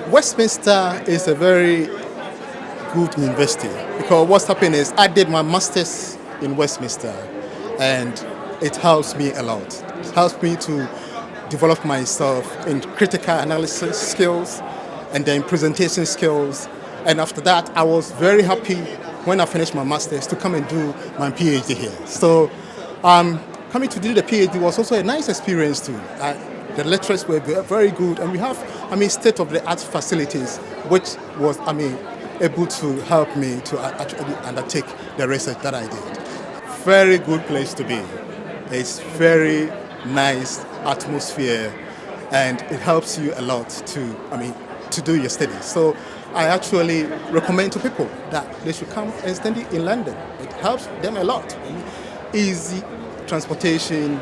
Westminster is a very good university because what's happened is I did my master's in Westminster and it helps me a lot. It helps me to develop myself in critical analysis skills and then presentation skills. And after that, I was very happy when I finished my master's to come and do my PhD here. So coming to do the PhD was also a nice experience too. The lecturers were very good, and we have, state-of-the-art facilities, which was, able to help me to actually undertake the research that I did. Very good place to be. It's very nice atmosphere, and it helps you a lot to do your studies. So I actually recommend to people that they should come and study in London. It helps them a lot. Easy transportation,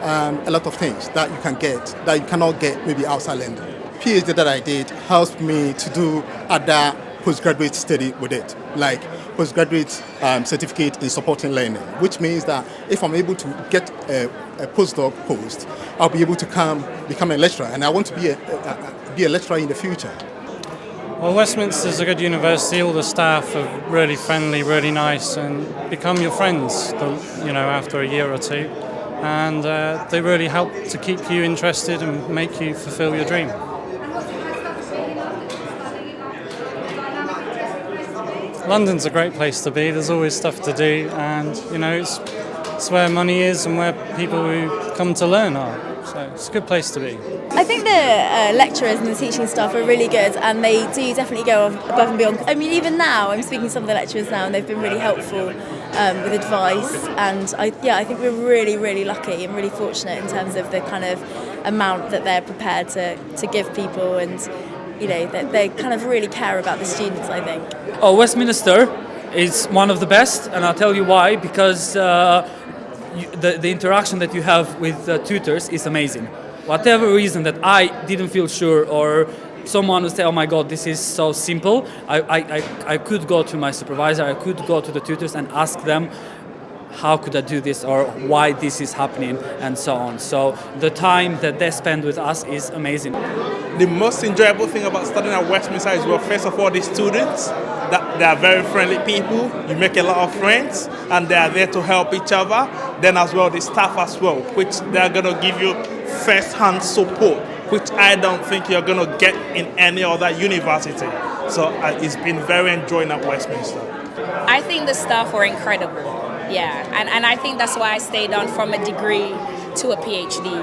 a lot of things that you can get that you cannot get maybe outside London. PhD that I did helped me to do other postgraduate study with it, like postgraduate certificate in supporting learning, which means that if I'm able to get a postdoc post, I'll be able to become a lecturer, and I want to be a lecturer in the future. Well, Westminster's a good university. All the staff are really friendly, really nice, and become your friends, after a year or two. And they really help to keep you interested and make you fulfill your dream. London's a great place to be. There's always stuff to do, and it's where money is and where people who come to learn are. So it's a good place to be. I think the lecturers and the teaching staff are really good, and they do definitely go above and beyond. Even now, I'm speaking to some of the lecturers now, and they've been really helpful with advice. And I think we're really, really lucky and really fortunate in terms of the kind of amount that they're prepared to give people, and they kind of really care about the students, I think. Oh, Westminster is one of the best, and I'll tell you why. Because the interaction that you have with tutors is amazing. Whatever reason that I didn't feel sure, or someone would say, "Oh my God, this is so simple," I could go to my supervisor, I could go to the tutors and ask them, how could I do this, or why this is happening, and so on. So the time that they spend with us is amazing. The most enjoyable thing about studying at Westminster is, well, first of all, the students, that they are very friendly people. You make a lot of friends, and they are there to help each other. Then as well, the staff as well, which they are going to give you first-hand support, which I don't think you're going to get in any other university. So it's been very enjoying at Westminster. I think the staff were incredible, and I think that's why I stayed on from a degree to a PhD,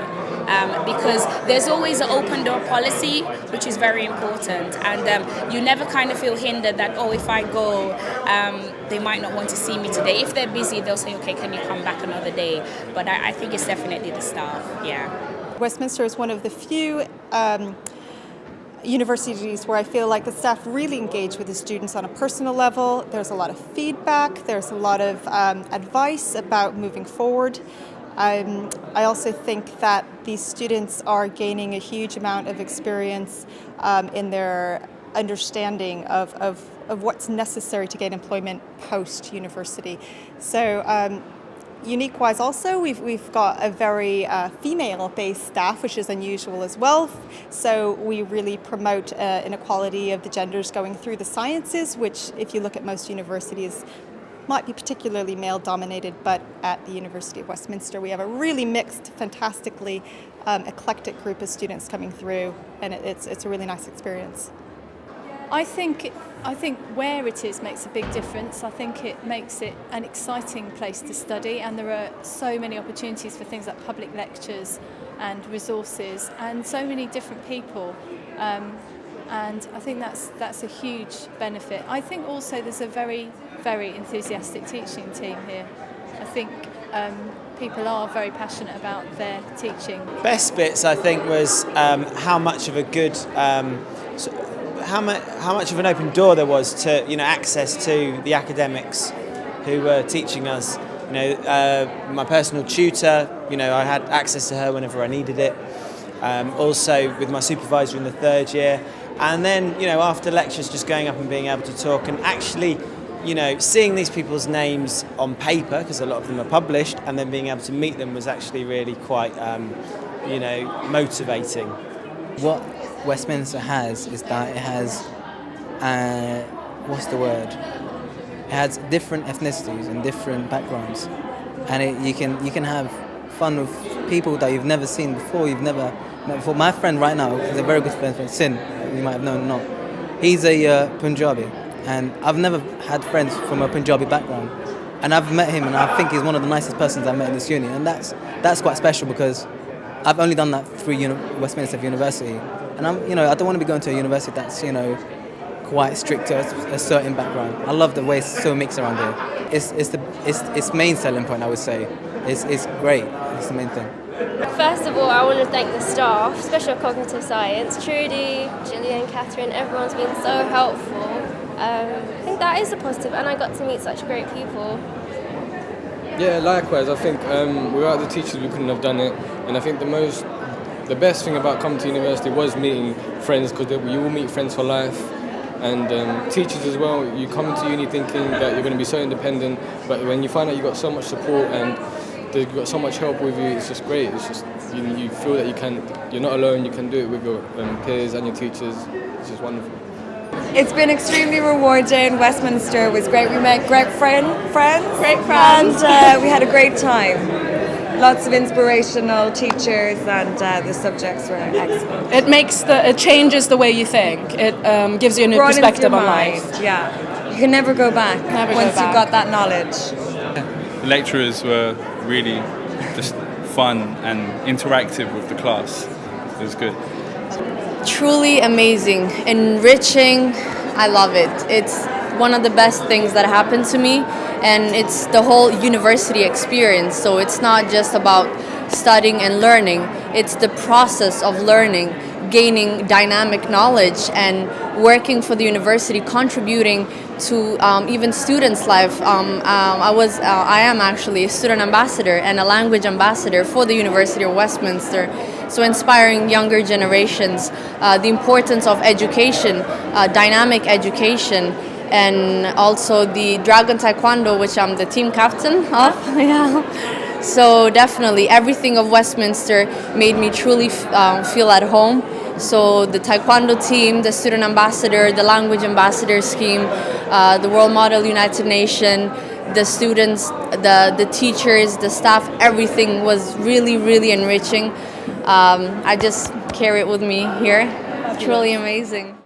because there's always an open door policy, which is very important, and you never kind of feel hindered that, if I go, they might not want to see me today. If they're busy, they'll say, okay, can you come back another day? But I think it's definitely the staff, Westminster is one of the few universities where I feel like the staff really engage with the students on a personal level. There's a lot of feedback, there's a lot of advice about moving forward. I also think that these students are gaining a huge amount of experience in their understanding of what's necessary to get employment post-university. So unique-wise also, we've got a very female-based staff, which is unusual as well. So we really promote inequality of the genders going through the sciences, which if you look at most universities might be particularly male-dominated, but at the University of Westminster we have a really mixed, fantastically eclectic group of students coming through, and it's a really nice experience. I think where it is makes a big difference. I think it makes it an exciting place to study, and there are so many opportunities for things like public lectures and resources and so many different people. And I think that's a huge benefit. I think also there's a very, very enthusiastic teaching team here. I think people are very passionate about their teaching. Best bits, I think, was how much of a good how much of an open door there was to access to the academics who were teaching us. My personal tutor, I had access to her whenever I needed it. Also with my supervisor in the third year, and then after lectures, just going up and being able to talk and actually seeing these people's names on paper, because a lot of them are published, and then being able to meet them was actually really quite motivating. What Westminster has is that it has, what's the word? It has different ethnicities and different backgrounds, and you can have fun with people that you've never seen before, you've never met before. My friend right now is a very good friend, Sin, you might have known or not. He's a Punjabi, and I've never had friends from a Punjabi background, and I've met him, and I think he's one of the nicest persons I've met in this uni, and that's quite special because I've only done that through Westminster University, and I don't want to be going to a university that's quite strict to a certain background. I love the way it's so mixed around here. It's main selling point, I would say. It's great. It's the main thing. First of all, I want to thank the staff, Special Cognitive Science, Trudy, Gillian, Catherine, everyone's been so helpful. I think that is a positive, and I got to meet such great people. Yeah, likewise. I think without the teachers we couldn't have done it, and I think the best thing about coming to university was meeting friends, because you will meet friends for life, and teachers as well. You come into uni thinking that you're going to be so independent, but when you find out you've got so much support and they've got so much help with you, it's just great. It's just you feel that you're not alone. You can do it with your peers and your teachers. It's just wonderful. It's been extremely rewarding. Westminster was great. We met great friends, and we had a great time. Lots of inspirational teachers, and the subjects were excellent. It changes the way you think. It gives you a new perspective on life. Yeah, you can never go back once you've got that knowledge. The lecturers were really just fun and interactive with the class. It was good. Truly amazing, enriching. I love it. It's one of the best things that happened to me, and it's the whole university experience. So it's not just about studying and learning, it's the process of learning, gaining dynamic knowledge, and working for the university, contributing to even students' life. I am actually a student ambassador and a language ambassador for the University of Westminster. So inspiring younger generations, the importance of education, dynamic education, and also the Dragon Taekwondo, which I'm the team captain of. Yeah. So definitely everything of Westminster made me truly feel at home. So the Taekwondo team, the student ambassador, the language ambassador scheme, the World Model United Nation, the students, the teachers, the staff, everything was really, really enriching. I just carry it with me here. Truly amazing.